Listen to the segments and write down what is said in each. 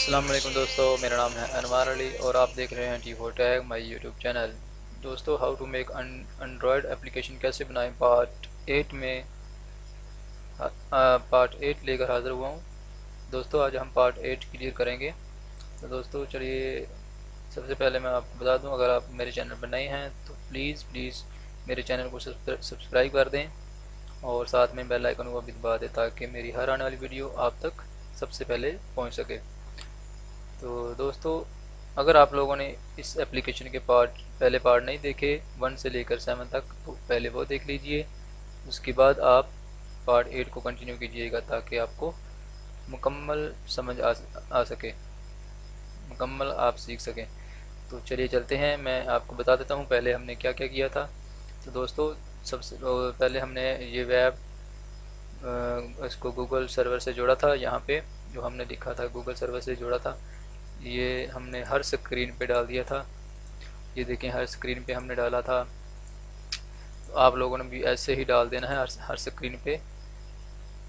अस्सलाम वालेकुम दोस्तों, मेरा नाम है अनवार अली और आप देख रहे हैं टी4 टैग माई यूट्यूब चैनल। दोस्तों, how to make Android application कैसे बनाएं पार्ट 8 में पार्ट 8 लेकर हाज़िर हुआ हूँ। दोस्तों, आज हम पार्ट 8 क्लियर करेंगे। तो दोस्तों चलिए, सबसे पहले मैं आपको बता दूं, अगर आप मेरे चैनल पर नए हैं तो प्लीज़ मेरे चैनल को सब्सक्राइब कर दें और साथ में बेल आइकन को भी दबा दें ताकि मेरी हर आने वाली वीडियो आप तक सबसे पहले पहुंच सके। तो दोस्तों, अगर आप लोगों ने इस एप्लीकेशन के पहले पार्ट नहीं देखे 1 से लेकर 7 तक, तो पहले वो देख लीजिए। उसके बाद आप पार्ट 8 को कंटिन्यू कीजिएगा ताकि आपको मुकम्मल समझ आ सके, मुकम्मल आप सीख सकें। तो चलिए चलते हैं, मैं आपको बता देता हूँ पहले हमने क्या क्या किया था। तो दोस्तों, सबसे पहले हमने ये वेब इसको गूगल सर्वर से जोड़ा था। यहाँ पे जो हमने लिखा था गूगल सर्वर से जोड़ा था, ये हमने हर स्क्रीन पे डाल दिया था। ये देखें, हर स्क्रीन पे हमने डाला था। तो आप लोगों ने भी ऐसे ही डाल देना है, हर स्क्रीन पे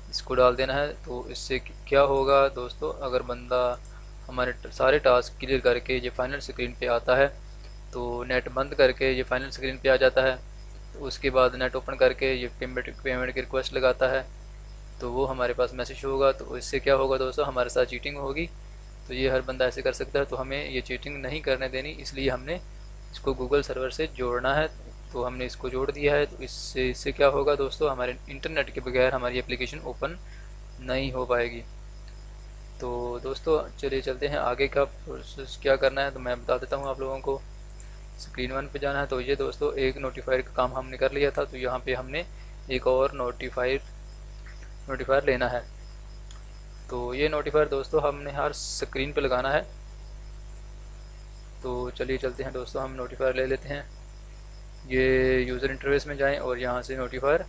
इसको डाल देना है। तो इससे क्या होगा दोस्तों, अगर बंदा हमारे सारे टास्क क्लियर करके ये फाइनल स्क्रीन पे आता है तो नेट बंद करके ये फाइनल स्क्रीन पे आ जाता है। तो उसके बाद नेट ओपन करके ये पेमेंट की रिक्वेस्ट लगाता है, तो वो हमारे पास मैसेज होगा। तो इससे क्या होगा दोस्तों, हमारे साथ चीटिंग होगी। तो ये हर बंदा ऐसे कर सकता है, तो हमें ये चीटिंग नहीं करने देनी, इसलिए हमने इसको गूगल सर्वर से जोड़ना है। तो हमने इसको जोड़ दिया है। तो इससे क्या होगा दोस्तों, हमारे इंटरनेट के बगैर हमारी एप्लीकेशन ओपन नहीं हो पाएगी। तो दोस्तों चलिए चलते हैं, आगे का प्रोसेस क्या करना है तो मैं बता देता हूँ आप लोगों को। स्क्रीन 1 पे जाना है। तो ये दोस्तों, एक नोटिफायर का काम हमने कर लिया था, तो यहाँ पे हमने एक और नोटिफायर लेना है। तो ये नोटिफायर दोस्तों हमने हर स्क्रीन पे लगाना है। तो चलिए चलते हैं दोस्तों, हम नोटिफायर ले लेते हैं। ये यूज़र इंटरफेस में जाएं और यहाँ से नोटिफायर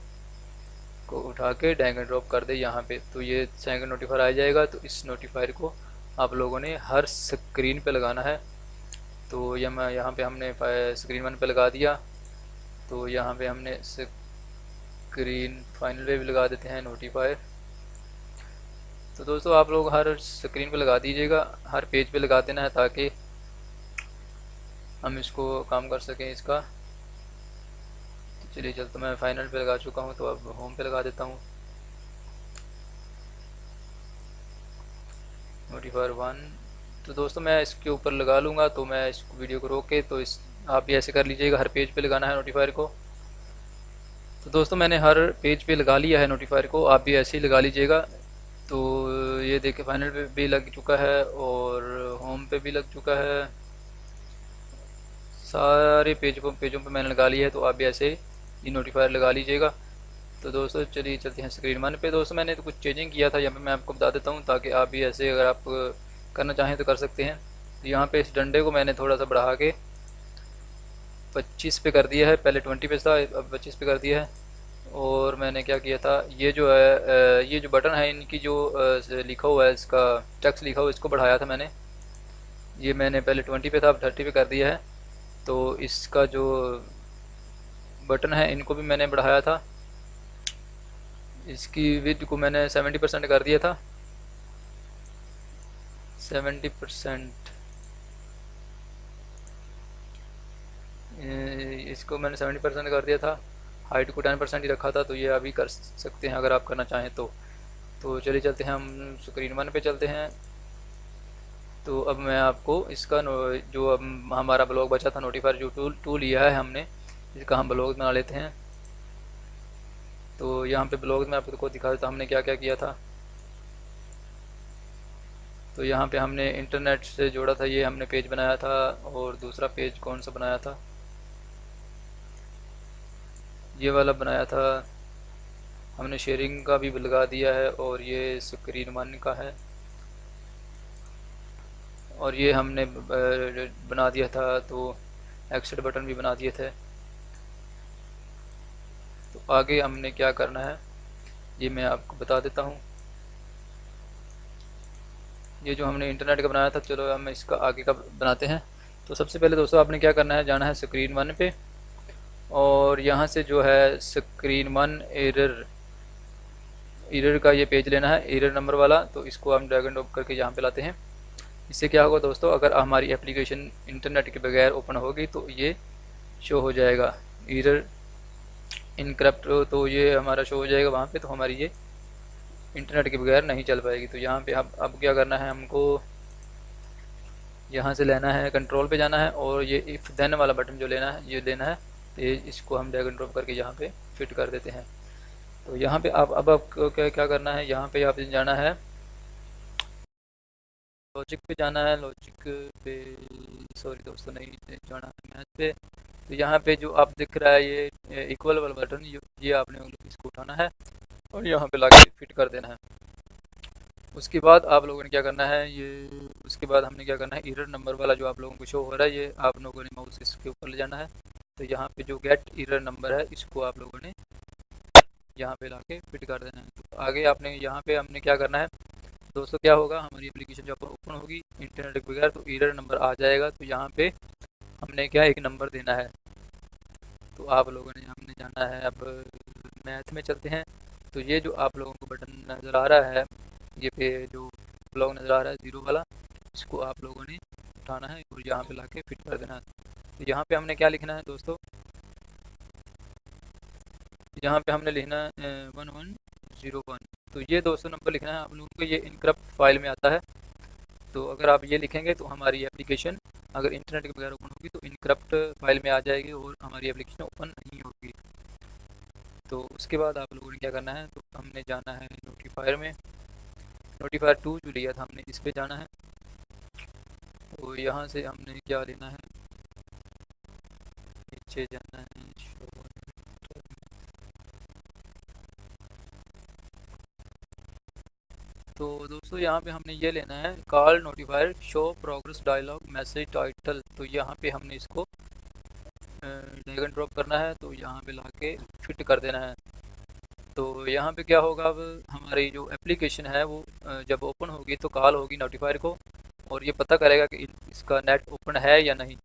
को उठा के ड्रैग एंड ड्रॉप कर दे यहाँ पे। तो ये सेकंड नोटिफायर आ जाएगा। तो इस नोटिफायर को आप लोगों ने हर स्क्रीन पे लगाना है। तो यहाँ पे हमने स्क्रीन 1 पे लगा दिया। तो यहाँ पे हमने स्क्रीन फाइनल पे भी लगा देते हैं नोटिफायर। तो दोस्तों, आप लोग हर स्क्रीन पे लगा दीजिएगा, हर पेज पे लगा देना है ताकि हम इसको काम कर सकें इसका। तो चलिए चलते, मैं फाइनल पे लगा चुका हूँ, तो अब होम पे लगा देता हूँ नोटिफायर 1। तो दोस्तों, मैं इसके ऊपर लगा लूँगा, तो मैं इस वीडियो को रोक के तो आप भी ऐसे कर लीजिएगा, हर पेज पे लगाना है नोटिफायर को। तो दोस्तों, मैंने हर पेज पे लगा लिया है नोटिफायर को, आप भी ऐसे ही लगा लीजिएगा। तो ये देखिए, फाइनल पे भी लग चुका है और होम पे भी लग चुका है। सारे पेजों पे मैंने लगा लिया है। तो आप भी ऐसे ही नोटिफायर लगा लीजिएगा। तो दोस्तों चलिए चलते हैं स्क्रीन 1 पे। दोस्तों, मैंने तो कुछ चेंजिंग किया था, यहाँ पे मैं आपको बता देता हूँ ताकि आप भी ऐसे अगर आप करना चाहें तो कर सकते हैं। तो यहाँ पे इस डंडे को मैंने थोड़ा सा बढ़ा के 25 पे कर दिया है। पहले 20 पे था, अब 25 पे कर दिया है। और मैंने क्या किया था, ये जो है ये जो बटन है इनकी जो लिखा हुआ है, इसका टेक्स्ट लिखा हुआ, इसको बढ़ाया था मैंने। ये मैंने पहले 20 पे था, अब 30 पे कर दिया है। तो इसका जो बटन है इनको भी मैंने बढ़ाया था। इसकी विड्थ को मैंने 70% कर दिया था, 70%। इसको मैंने 70% कर दिया था। हाइट को 10% ही रखा था। तो ये अभी कर सकते हैं अगर आप करना चाहें तो। तो चलिए चलते हैं, हम स्क्रीन 1 पे चलते हैं। तो अब मैं आपको इसका जो अब हमारा ब्लॉग बचा था, नोटिफायर जो टूल लिया है हमने, इसका हम ब्लॉग बना लेते हैं। तो यहाँ पे ब्लॉग में आपको दिखा देता हमने क्या क्या किया था। तो यहाँ पे हमने इंटरनेट से जोड़ा था, ये हमने पेज बनाया था। और दूसरा पेज कौन सा बनाया था, ये वाला बनाया था। हमने शेयरिंग का भी लगा दिया है और ये स्क्रीन 1 का है। और ये हमने बना दिया था, तो एक्सेट बटन भी बना दिए थे। तो आगे हमने क्या करना है ये मैं आपको बता देता हूँ। ये जो हमने इंटरनेट का बनाया था, चलो हम इसका आगे का बनाते हैं। तो सबसे पहले दोस्तों, आपने क्या करना है, जाना है स्क्रीन 1 पे और यहाँ से जो है स्क्रीन 1 एरर का ये पेज लेना है, एरर नंबर वाला। तो इसको हम ड्रैग एंड ड्रॉप करके यहाँ पे लाते हैं। इससे क्या होगा दोस्तों, अगर हमारी एप्लीकेशन इंटरनेट के बगैर ओपन होगी तो ये शो हो जाएगा एरर इनकरप्ट, तो ये हमारा शो हो जाएगा वहाँ पे, तो हमारी ये इंटरनेट के बगैर नहीं चल पाएगी। तो यहाँ पे अब क्या करना है हमको, यहाँ से लेना है, कंट्रोल पे जाना है और ये इफ़ देन वाला बटन जो लेना है ये देना है। तो ये इसको हम ड्रैग एंड ड्रॉप करके यहाँ पे फिट कर देते हैं। तो यहाँ पे आप अब आपको क्या क्या करना है, यहाँ पे आप जाना है लॉजिक पे, जाना है लॉजिक पे, सॉरी दोस्तों नहीं जाना है मैथ पे। तो यहाँ पे जो आप दिख रहा है ये इक्वल वाला बटन, ये आपने इसको उठाना है और यहाँ पे लाके फिट कर देना है। उसके बाद आप लोगों ने क्या करना है, ये उसके बाद हमने क्या करना है, एरर नंबर वाला जो आप लोगों को शो हो रहा है ये आप लोगों ने माउस इसके ऊपर ले जाना है। तो यहाँ पे जो गेट एरर नंबर है इसको आप लोगों ने यहाँ पे लाके फिट कर देना है। तो आगे आपने यहाँ पे हमने क्या करना है दोस्तों, क्या होगा, हमारी एप्लीकेशन जब ओपन होगी इंटरनेट के बगैर तो एरर नंबर आ जाएगा। तो यहाँ पे हमने क्या एक नंबर देना है। तो आप लोगों ने हमने जाना है, अब मैथ में चलते हैं। तो ये जो आप लोगों को बटन नज़र आ रहा है, ये पे जो ब्लॉक नज़र आ रहा है ज़ीरो वाला, इसको आप लोगों ने उठाना है और यहाँ पे लाके फिट कर देना है। तो यहाँ पे हमने क्या लिखना है दोस्तों, यहाँ पे हमने लिखना है 1101। तो ये दोस्तों नंबर लिखना है आप लोगों को, ये इनक्रप्ट फाइल में आता है। तो अगर आप ये लिखेंगे तो हमारी एप्लीकेशन अगर इंटरनेट के बगैर ओपन होगी तो इनक्रप्ट फाइल में आ जाएगी और हमारी एप्लीकेशन ओपन नहीं होगी। तो उसके बाद आप लोगों ने क्या करना है, तो हमने जाना है नोटिफायर में, नोटिफायर 2 जो लिया था हमने इस पे जाना है। तो यहाँ से हमने क्या लेना है, नीचे जाना है, तो दोस्तों यहाँ पे हमने ये लेना है call notifier show progress dialog message title. तो यहाँ पे हमने इसको ड्रैग एंड ड्रॉप करना है, तो यहाँ पे लाके फिट कर देना है। तो यहाँ पे क्या होगा, अब हमारी जो एप्लीकेशन है वो जब ओपन होगी तो कॉल होगी नोटिफायर को और ये पता करेगा कि इसका नेट ओपन है या नहीं।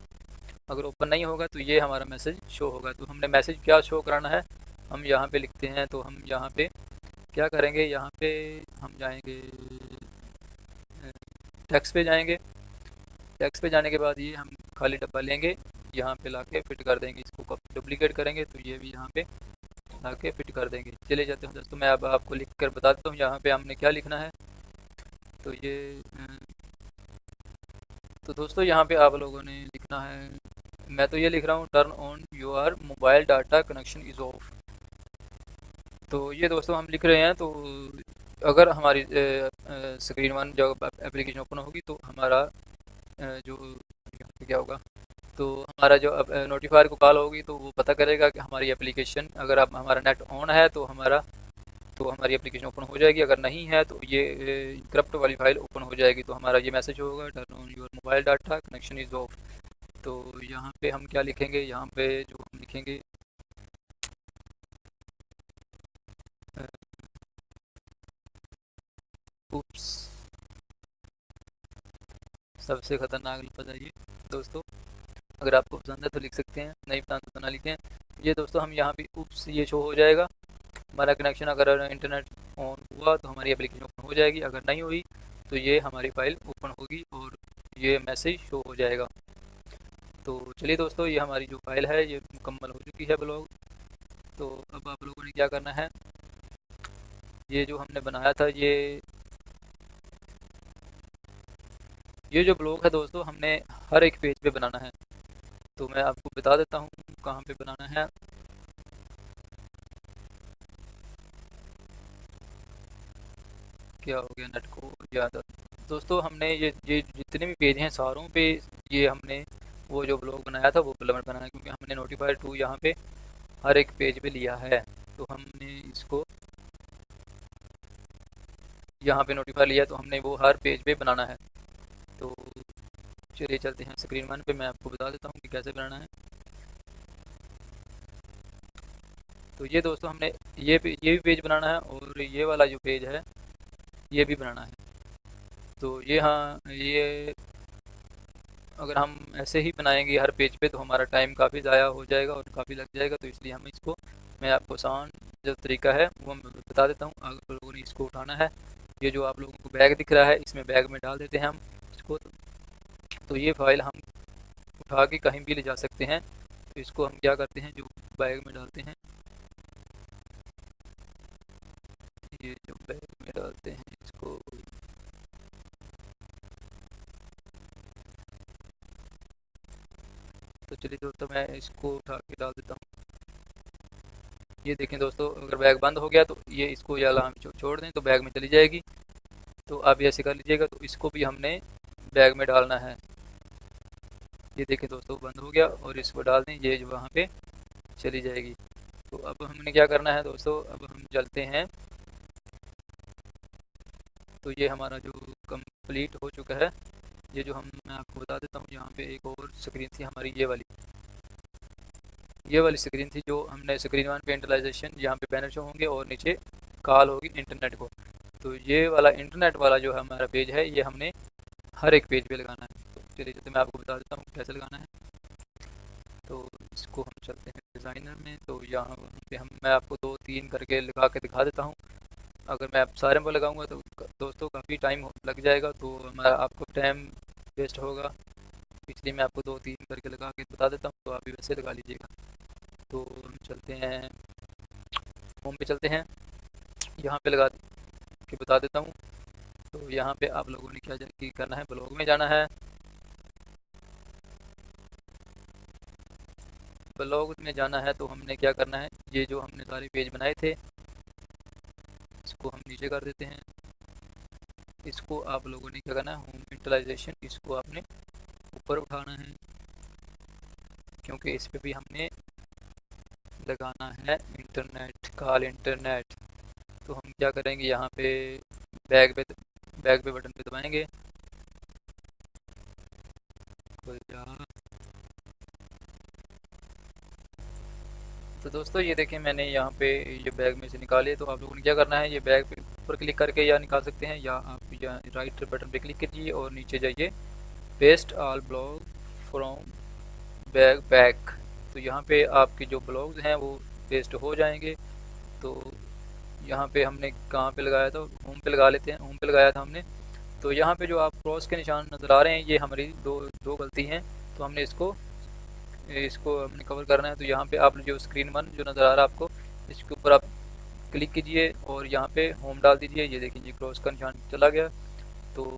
अगर ओपन नहीं होगा तो ये हमारा मैसेज शो होगा। तो हमने मैसेज क्या शो कराना है, हम यहाँ पे लिखते हैं। तो हम यहाँ पे क्या करेंगे, यहाँ पे हम जाएंगे टेक्स्ट पे जाएंगे, टेक्स्ट पे जाने के बाद ये हम खाली डब्बा लेंगे, यहाँ पे लाके फिट कर देंगे, इसको डुप्लीकेट करेंगे तो ये भी यहाँ पे लाके फिट कर देंगे। चले जाते हैं दोस्तों, मैं अब आपको लिख कर बता देता हूँ यहाँ पे हमने क्या लिखना है। तो ये तो दोस्तों यहाँ पे आप लोगों ने लिखना है, मैं तो ये लिख रहा हूँ turn on your mobile data connection is of. तो ये दोस्तों हम लिख रहे हैं। तो अगर हमारी स्क्रीन वन जब एप्लीकेशन ओपन होगी तो हमारा जो यहाँ पे क्या होगा, तो हमारा जो अब नोटिफायर को कॉल होगी तो वो पता करेगा कि हमारी एप्लीकेशन, अगर आप हमारा नेट ऑन है तो हमारी एप्लीकेशन ओपन हो जाएगी, अगर नहीं है तो ये इनक्रप्ट वाली फाइल ओपन हो जाएगी। तो हमारा ये मैसेज होगा turn on your mobile data connection is of. तो यहाँ पे हम क्या लिखेंगे, यहाँ पे जो हम लिखेंगे उप्स, सबसे ख़तरनाक लफ्ज़ है ये दोस्तों। अगर आपको पसंद है तो लिख सकते हैं, नहीं पसंद तो ना लिखें। ये दोस्तों हम यहाँ पे उप्स ये शो हो जाएगा हमारा कनेक्शन, अगर इंटरनेट ऑन हुआ तो हमारी एप्लीकेशन ओपन हो जाएगी, अगर नहीं हुई तो ये हमारी फाइल ओपन होगी और ये मैसेज शो हो जाएगा। तो चलिए दोस्तों, ये हमारी जो फाइल है ये मुकम्मल हो चुकी है ब्लॉग। तो अब आप लोगों ने क्या करना है, ये जो हमने बनाया था ये जो ब्लॉग है दोस्तों हमने हर एक पेज पे बनाना है। तो मैं आपको बता देता हूँ कहाँ पे बनाना है। क्या हो गया, नेट को ज़्यादा दोस्तों, हमने ये जितने भी पेज हैं सारों पे ये हमने वो जो ब्लॉग बनाया था वो बनाना है, क्योंकि हमने नोटिफायर 2 यहाँ पे हर एक पेज पे लिया है। तो हमने इसको यहाँ पे नोटिफायर लिया तो हमने वो हर पेज पे बनाना है। तो चलिए चलते हैं स्क्रीन वन पे, मैं आपको बता देता हूँ कि कैसे बनाना है। तो ये दोस्तों हमने ये भी पेज बनाना है और ये वाला जो पेज है ये भी बनाना है। तो ये हाँ, ये अगर हम ऐसे ही बनाएंगे हर पेज पे तो हमारा टाइम काफ़ी ज़ाया हो जाएगा और काफ़ी लग जाएगा। तो इसलिए हम इसको, मैं आपको आसान जो तरीका है वो मैं बता देता हूँ। आप लोगों ने इसको उठाना है, ये जो आप लोगों को बैग दिख रहा है इसमें बैग में डाल देते हैं हम इसको। तो तो ये फाइल हम उठा के कहीं भी ले जा सकते हैं। तो इसको हम क्या करते हैं, जो बैग में डालते हैं, ये जो बैग में डालते हैं इसको, तो चलिए दोस्तों मैं इसको उठा के डाल देता हूँ। ये देखें दोस्तों, अगर बैग बंद हो गया तो ये इसको या हम छोड़ दें तो बैग में चली जाएगी। तो आप ऐसे कर लीजिएगा। तो इसको भी हमने बैग में डालना है। ये देखें दोस्तों, बंद हो गया और इसको डाल दें, ये जो वहाँ पे चली जाएगी। तो अब हमने क्या करना है दोस्तों, अब हम चलते हैं। तो ये हमारा जो कंप्लीट हो चुका है। ये जो मैं आपको बता देता हूँ, यहाँ पे एक और स्क्रीन थी हमारी, ये वाली स्क्रीन थी, जो हमने स्क्रीन 1 पे इंटरलाइजेशन, यहाँ पे बैनर शो होंगे और नीचे कॉल होगी इंटरनेट को। तो ये वाला इंटरनेट वाला जो हमारा पेज है, ये हमने हर एक पेज पे लगाना है। तो चलिए तो मैं आपको बता देता हूँ कैसे लगाना है। तो इसको हम चलते हैं डिज़ाइनर में। तो यहाँ पे मैं आपको 2-3 करके लगा के दिखा देता हूँ। अगर मैं आप सारे में लगाऊंगा तो दोस्तों काफ़ी टाइम लग जाएगा, तो हमारा आपको टाइम वेस्ट होगा। इसलिए मैं आपको 2-3 करके लगा के बता देता हूँ, तो आप भी वैसे लगा लीजिएगा। तो हम चलते हैं, होम पे चलते हैं, यहाँ पे लगा के बता देता हूँ। तो यहाँ पे आप लोगों ने क्या करना है, ब्लॉग में जाना है। ब्लॉग में जाना है तो हमने क्या करना है, ये जो हमने सारे पेज बनाए थे इसको हम नीचे कर देते हैं। इसको आप लोगों ने क्या करना है, होम इंटरलाइजेशन, इसको आपने ऊपर उठाना है, क्योंकि इस पे भी हमने लगाना है इंटरनेट, कॉल इंटरनेट। तो हम क्या करेंगे, यहाँ पे बैग पे बटन पे दबाएंगे। तो दोस्तों ये देखें, मैंने यहाँ पे ये बैग में से निकाले। तो आप लोगों ने क्या करना है, ये बैग पे ऊपर क्लिक करके या निकाल सकते हैं, या आप या राइट बटन पे क्लिक कीजिए और नीचे जाइए, paste all blog from back. तो यहाँ पे आपके जो ब्लॉग्स हैं वो पेस्ट हो जाएंगे। तो यहाँ पे हमने कहाँ पे लगाया था, होम पे लगा लेते हैं, होम पे लगाया था हमने। तो यहाँ पे जो आप क्रॉस के निशान नज़र आ रहे हैं, ये हमारी दो दो गलती हैं। तो हमने इसको हमने कवर करना है। तो यहाँ पे आप जो स्क्रीन 1 जो नज़र आ रहा है आपको, इसके ऊपर आप क्लिक कीजिए और यहाँ पे होम डाल दीजिए। ये देखिए, ये क्रॉस का निशान चला गया। तो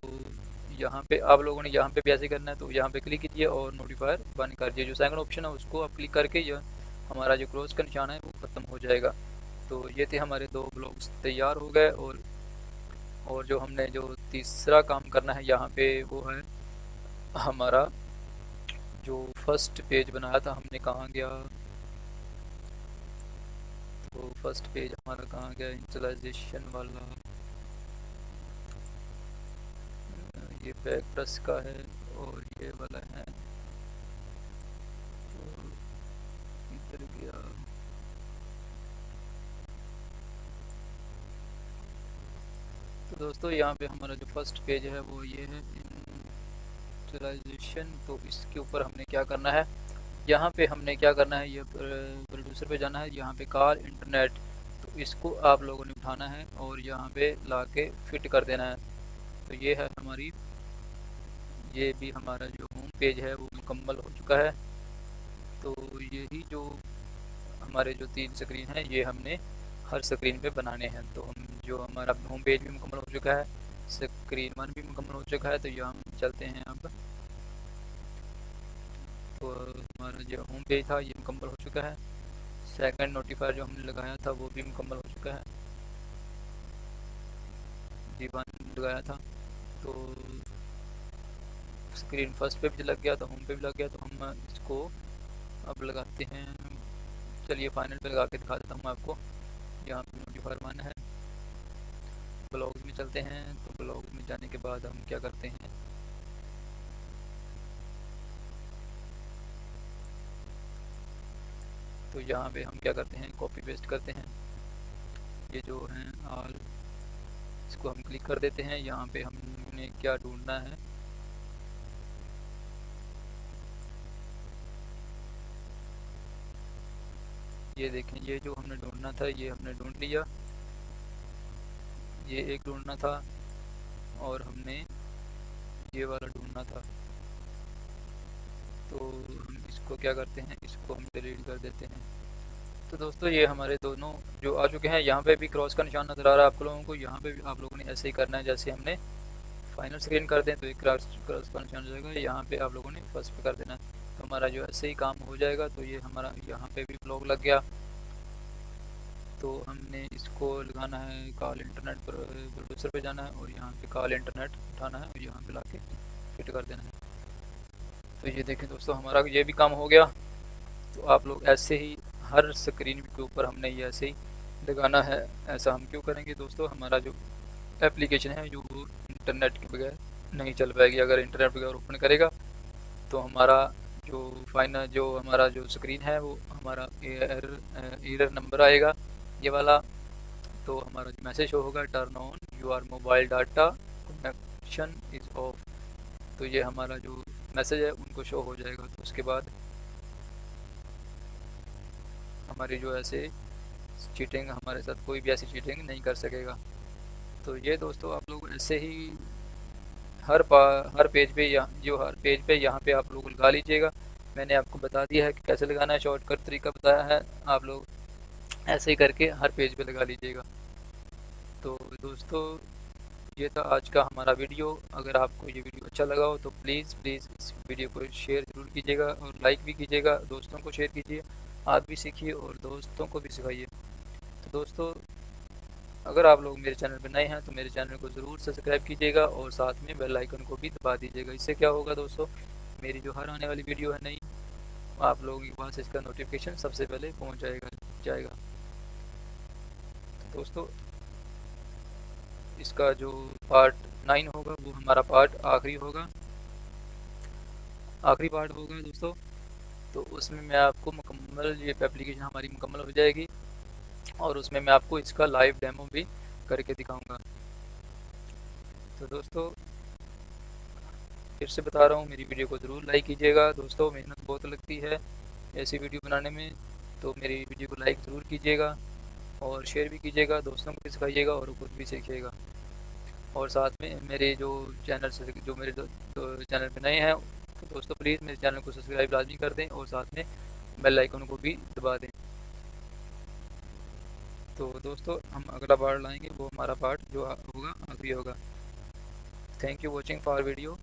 यहाँ पे आप लोगों ने यहाँ पे भी ऐसे करना है। तो यहाँ पे क्लिक कीजिए और नोटिफायर बंद कर दिए, जो सेकंड ऑप्शन है उसको आप क्लिक करके यह हमारा जो क्रॉस का निशान है वो ख़त्म हो जाएगा। तो ये थे हमारे 2 ब्लॉग्स तैयार हो गए। और जो हमने जो तीसरा काम करना है यहाँ पे, वो है हमारा जो फर्स्ट पेज बनाया था हमने, कहाँ गया, तो फर्स्ट पेज हमारा कहाँ गया, इंस्टॉलाइजेशन वाला, ये बैक प्रेस का है और ये वाला है, तो इधर गया। तो दोस्तों यहाँ पे हमारा जो फर्स्ट पेज है वो ये है, इंस्टॉलाइजेशन। तो इसके ऊपर हमने क्या करना है, यहाँ पे हमने क्या करना है, ये प्रोड्यूसर पे जाना है, यहाँ पे कॉल इंटरनेट। तो इसको आप लोगों ने उठाना है और यहाँ पे ला के फिट कर देना है। तो ये है हमारी, ये भी हमारा जो होम पेज है वो मुकम्मल हो चुका है। तो यही जो हमारे जो 3 स्क्रीन हैं, ये हमने हर स्क्रीन पे बनाने हैं। तो हम जो हमारा होम पेज भी मुकम्मल हो चुका है, स्क्रीन 1 भी मुकम्मल हो चुका है। तो यहाँ हम चलते हैं अब। तो हमारा जो होम पेज था ये मुकम्मल हो चुका है। सेकंड नोटिफायर जो हमने लगाया था वो भी मुकम्मल हो चुका है, जी1 लगाया था। तो स्क्रीन फर्स्ट पे भी लग गया, तो होम पे भी लग गया। तो हम इसको अब लगाते हैं, चलिए फाइनल पे लगा के दिखा देता हूँ मैं आपको। यहाँ पे नोटिफायर 1 है। ब्लॉग्स में चलते हैं। तो ब्लॉग्स में जाने के बाद हम क्या करते हैं, तो यहाँ पे हम क्या करते हैं, कॉपी पेस्ट करते हैं। ये जो हैं ऑल, इसको हम क्लिक कर देते हैं। यहाँ पे हमने क्या ढूंढना है, ये देखें, ये जो हमने ढूंढना था ये हमने ढूंढ लिया। ये एक ढूंढना था और हमने ये वाला ढूंढना था। तो हम इसको क्या करते हैं, इसको हम डिलीट कर देते हैं। तो दोस्तों ये हमारे दोनों जो आ चुके हैं। यहाँ पे भी क्रॉस का निशान नज़र आ रहा है आप लोगों को। यहाँ पे भी आप लोगों ने ऐसे ही करना है, जैसे हमने फाइनल स्क्रीन कर दें तो एक क्रॉस का निशान हो जाएगा, यहाँ पे आप लोगों ने फर्स्ट पे कर देना है। तो हमारा जो ऐसे ही काम हो जाएगा। तो ये हमारा यहाँ पे भी ब्लॉग लग गया। तो हमने इसको लगाना है कॉल इंटरनेट पर, प्रोड्यूसर पे जाना है और यहाँ पे कॉल इंटरनेट उठाना है और यहाँ पे लाके फिट कर देना है। तो ये देखें दोस्तों, हमारा ये भी काम हो गया। तो आप लोग ऐसे ही हर स्क्रीन के ऊपर हमने ये ऐसे ही लगाना है। ऐसा हम क्यों करेंगे दोस्तों, हमारा जो एप्लीकेशन है जो इंटरनेट के बगैर नहीं चल पाएगी। अगर इंटरनेट बगैर ओपन करेगा तो हमारा जो फाइनल जो हमारा जो स्क्रीन है वो हमारा एरर नंबर आएगा ये वाला। तो हमारा जो मैसेज शो होगा, turn on your mobile data connection is of. तो ये हमारा जो मैसेज है उनको शो हो जाएगा। तो उसके बाद हमारी जो ऐसे चीटिंग, हमारे साथ कोई भी ऐसी चीटिंग नहीं कर सकेगा। तो ये दोस्तों आप लोग ऐसे ही हर पेज पे यहाँ पे आप लोग लगा लीजिएगा। मैंने आपको बता दिया है कि कैसे लगाना है, शॉर्टकट तरीका बताया है। आप लोग ऐसे ही करके हर पेज पे लगा लीजिएगा। तो दोस्तों ये था आज का हमारा वीडियो। अगर आपको ये वीडियो अच्छा लगा हो तो प्लीज़ इस वीडियो को शेयर ज़रूर कीजिएगा और लाइक भी कीजिएगा। दोस्तों को शेयर कीजिए, आप भी सीखिए और दोस्तों को भी सिखाइए। तो दोस्तों अगर आप लोग मेरे चैनल पर नए हैं तो मेरे चैनल को ज़रूर सब्सक्राइब कीजिएगा और साथ में बेल आइकन को भी दबा दीजिएगा। इससे क्या होगा दोस्तों, मेरी जो हर आने वाली वीडियो है नई, आप लोगों के पास इसका नोटिफिकेशन सबसे पहले पहुँच जाएगा। तो दोस्तों इसका जो पार्ट 9 होगा वो हमारा आखिरी पार्ट होगा दोस्तों। तो उसमें मैं आपको मुकम्मल ये एप्लीकेशन हमारी मुकम्मल हो जाएगी और उसमें मैं आपको इसका लाइव डेमो भी करके दिखाऊंगा। तो दोस्तों फिर से बता रहा हूँ, मेरी वीडियो को ज़रूर लाइक कीजिएगा। दोस्तों मेहनत बहुत लगती है ऐसी वीडियो बनाने में, तो मेरी वीडियो को लाइक ज़रूर कीजिएगा और शेयर भी कीजिएगा, दोस्तों को भी सिखाइएगा और खुद भी सीखिएगा। और साथ में मेरे जो चैनल से जो मेरे चैनल पे नए हैं तो दोस्तों प्लीज़ मेरे चैनल को सब्सक्राइब लाजमी कर दें और साथ में बेल आइकन को भी दबा दें। तो दोस्तों हम अगला पार्ट लाएंगे, वो हमारा पार्ट जो होगा आखिरी होगा। Thank you watching for video.